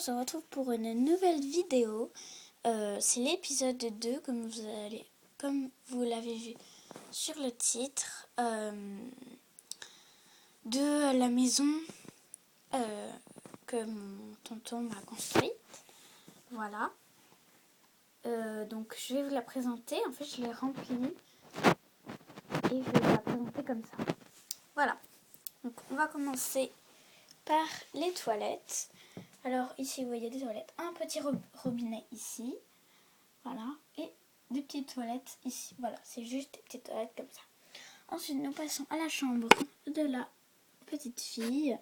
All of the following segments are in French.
se retrouve pour une nouvelle vidéo. C'est l'épisode 2, comme vous l'avez vu sur le titre, de la maison que mon tonton m'a construite. Voilà. Donc je vais vous la présenter. En fait, je l'ai remplie et je vais vous la présenter comme ça. Voilà. Donc on va commencer par les toilettes. Alors ici, vous voyez des toilettes. Un petit robinet ici. Voilà. Et des petites toilettes ici. Voilà, c'est juste des petites toilettes comme ça. Ensuite, nous passons à la chambre de la petite fille.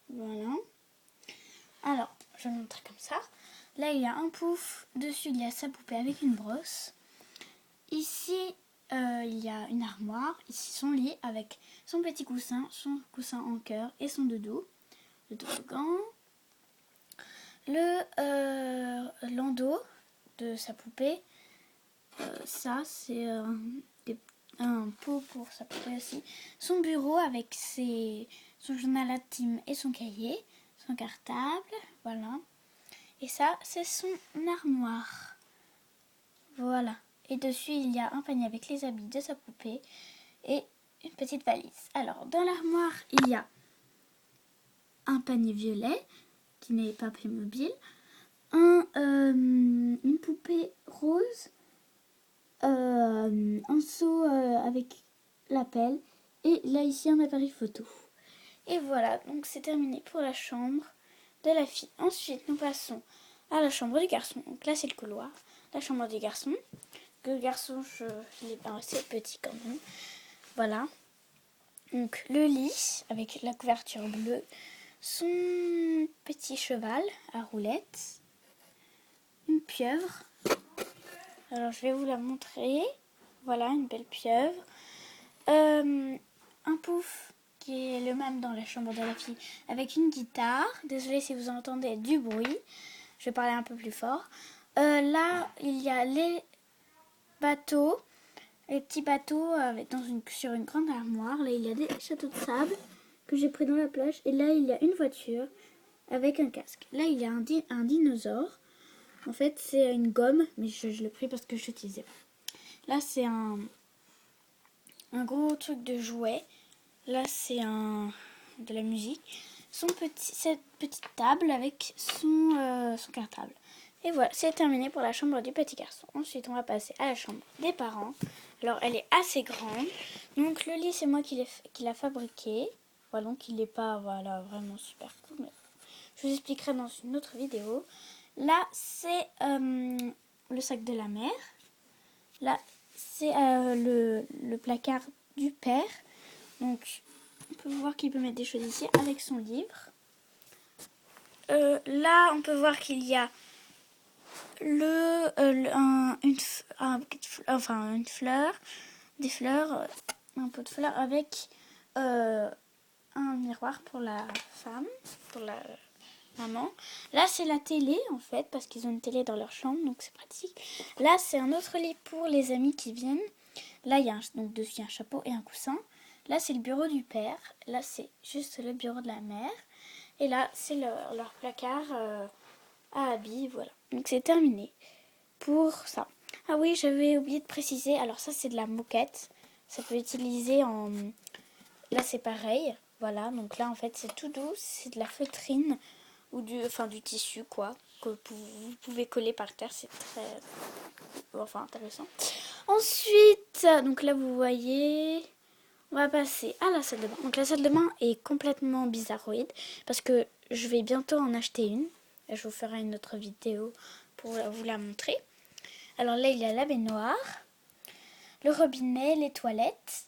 Voilà. Alors, je vais vous montrer comme ça. Là, il y a un pouf. Dessus, il y a sa poupée avec une brosse. Ici, il y a une armoire. Ici, son lit avec son petit coussin, son coussin en cœur et son doudou. Le toboggan. Le landau de sa poupée. Ça, c'est un pot pour sa poupée aussi. Son bureau avec son journal intime et son cahier. Son cartable. Voilà. Et ça, c'est son armoire. Voilà. Et dessus, il y a un panier avec les habits de sa poupée et une petite valise. Alors, dans l'armoire, il y a un panier violet qui n'est pas Playmobil, une poupée rose, un seau avec la pelle et là, ici, un appareil photo. Et voilà, donc c'est terminé pour la chambre de la fille. Ensuite, nous passons à la chambre du garçon. Donc là, c'est le couloir. La chambre du garçon. Le garçon, il est assez petit quand même. Voilà. Donc le lit avec la couverture bleue. Son petit cheval à roulettes. Une pieuvre. Alors je vais vous la montrer. Voilà, une belle pieuvre. Un pouf qui est le même dans la chambre de la fille avec une guitare. Désolée si vous entendez du bruit. Je vais parler un peu plus fort. Là, il y a les bateaux, les petits bateaux sur une grande armoire. Là, il y a des châteaux de sable que j'ai pris dans la plage. Et là, il y a une voiture avec un casque. Là, il y a un dinosaure. En fait, c'est une gomme, mais je l'ai pris parce que je l'utilisais. Là, c'est un gros truc de jouet. Là, c'est de la musique. Cette petite table avec son cartable. Et voilà, c'est terminé pour la chambre du petit garçon. Ensuite, on va passer à la chambre des parents. Alors, elle est assez grande. Donc, le lit, c'est moi qui l'ai fabriqué. Voilà, donc il n'est pas vraiment super cool. Mais je vous expliquerai dans une autre vidéo. Là, c'est le sac de la mère. Là, c'est le placard du père. Donc, on peut voir qu'il peut mettre des choses ici avec son livre. Là, on peut voir qu'il y a une fleur, des fleurs, un pot de fleurs avec un miroir pour la femme, pour la maman. Là, c'est la télé en fait, parce qu'ils ont une télé dans leur chambre, donc c'est pratique. Là, c'est un autre lit pour les amis qui viennent. Là, il y a donc dessus un chapeau et un coussin. Là, c'est le bureau du père. Là, c'est juste le bureau de la mère. Et là, c'est leur placard à habits. Voilà. Donc, c'est terminé pour ça. Ah oui, j'avais oublié de préciser. Alors, ça, c'est de la moquette. Ça peut utiliser en... Là, c'est pareil. Voilà. Donc là, en fait, c'est tout doux. C'est de la feutrine ou du tissu, quoi, que vous pouvez coller par terre. C'est très... intéressant. Ensuite, donc là, vous voyez... On va passer à la salle de bain. Donc la salle de bain est complètement bizarroïde parce que je vais bientôt en acheter une. Et je vous ferai une autre vidéo pour vous la montrer. Alors là, il y a la baignoire, le robinet, les toilettes,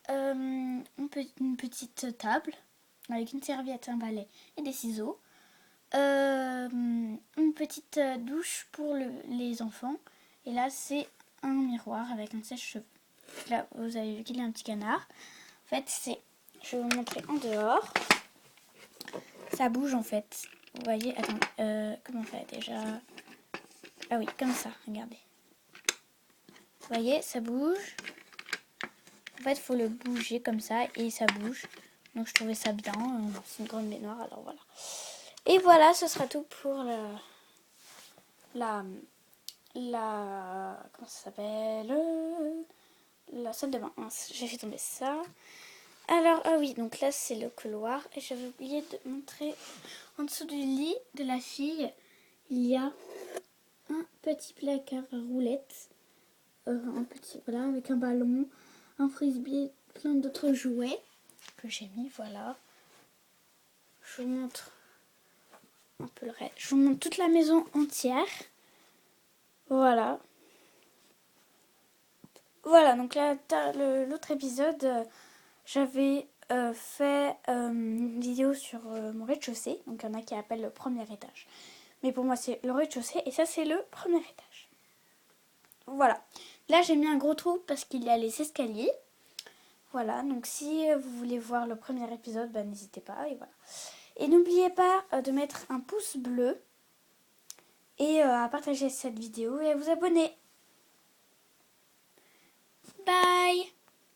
une petite table avec une serviette, un balai et des ciseaux. Une petite douche pour les enfants. Et là, c'est un miroir avec un sèche-cheveux. Là, vous avez vu qu'il y a un petit canard. En fait, je vais vous montrer en dehors. Ça bouge en fait. Vous voyez, attends, comment on fait déjà? Ah oui, comme ça, regardez. Vous voyez, ça bouge. En fait, il faut le bouger comme ça et ça bouge. Donc, je trouvais ça bien. C'est une grande baignoire, alors voilà. Et voilà, ce sera tout pour comment ça s'appelle, la salle de bain. Mince, j'ai fait tomber ça. Alors, ah oui, donc là, c'est le couloir. Et j'avais oublié de montrer en dessous du lit de la fille, il y a un petit placard à roulettes. Un petit, voilà, avec un ballon, un frisbee, plein d'autres jouets que j'ai mis, voilà. Je vous montre un peu le reste. Je vous montre toute la maison entière. Voilà. Voilà, donc là, l'autre épisode, j'avais fait une vidéo sur mon rez-de-chaussée. Donc il y en a qui appellent le premier étage. Mais pour moi, c'est le rez-de-chaussée et ça, c'est le premier étage. Voilà. Là, j'ai mis un gros trou parce qu'il y a les escaliers. Voilà, donc si vous voulez voir le premier épisode, bah, n'hésitez pas. Et voilà. Et n'oubliez pas de mettre un pouce bleu et à partager cette vidéo et à vous abonner. Bye!